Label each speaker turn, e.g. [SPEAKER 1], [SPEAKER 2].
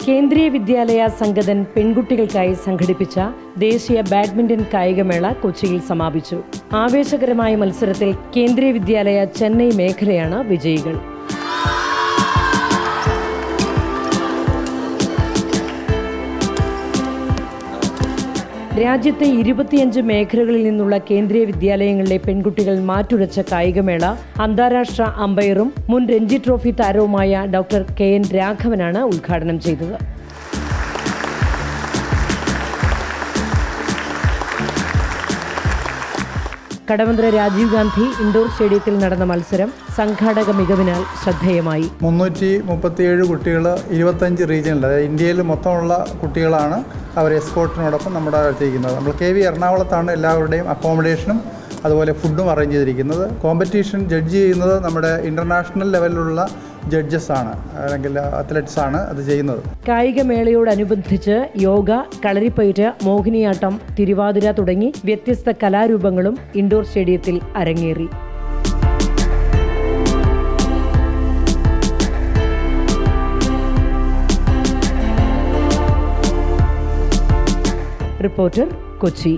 [SPEAKER 1] കേന്ദ്രീയ വിദ്യാലയ സംഗതൻ പെൺകുട്ടികൾക്കായി സംഘടിപ്പിച്ച ദേശീയ ബാഡ്മിന്റൺ കായികമേള കൊച്ചിയിൽ സമാപിച്ചു. ആവേശകരമായ മത്സരത്തിൽ കേന്ദ്രീയ വിദ്യാലയ ചെന്നൈ മേഖലയാണ് വിജയികൾ. രാജ്യത്തെ 25 മേഖലകളിൽ നിന്നുള്ള കേന്ദ്രീയ വിദ്യാലയങ്ങളിലെ പെൺകുട്ടികൾ മാറ്റുരച്ച കായികമേള അന്താരാഷ്ട്ര അമ്പയറും മുൻ രഞ്ജി ട്രോഫി താരവുമായ ഡോക്ടർ KN രാഘവനാണ് ഉദ്ഘാടനം ചെയ്തത്. കടവന്ത്ര രാജീവ് ഗാന്ധി ഇൻഡോർ സ്റ്റേഡിയത്തിൽ നടന്ന മത്സരം സംഘാടക മികവിനാൽ ശ്രദ്ധേയമായി.
[SPEAKER 2] 337 കുട്ടികൾ 25 റീജിയനിൽ, അതായത് ഇന്ത്യയിൽ മൊത്തമുള്ള കുട്ടികളാണ് അവർ എസ്കോർട്ടിനോടൊപ്പം നമ്മുടെ അടുത്തിരിക്കുന്നത്. നമ്മൾ KV എറണാകുളത്താണ് എല്ലാവരുടെയും അക്കോമഡേഷനും അതുപോലെ ഫുഡും അറേഞ്ച് ചെയ്തിരിക്കുന്നത്. കോമ്പറ്റീഷൻ ജഡ്ജ് ചെയ്യുന്നത് നമ്മുടെ ഇൻ്റർനാഷണൽ ലെവലിലുള്ള ജഡ്ജസ് ആണ്, അല്ലെങ്കിൽ അത്ലറ്റ്സ് ആണ് അത് ചെയ്യുന്നത്.
[SPEAKER 1] കായികമേളയോടനുബന്ധിച്ച് യോഗ, കളരിപ്പയറ്റ്, മോഹിനിയാട്ടം, തിരുവാതിര തുടങ്ങി വ്യത്യസ്ത കലാരൂപങ്ങളും ഇൻഡോർ സ്റ്റേഡിയത്തിൽ അരങ്ങേറി. റിപ്പോർട്ടർ, കൊച്ചി.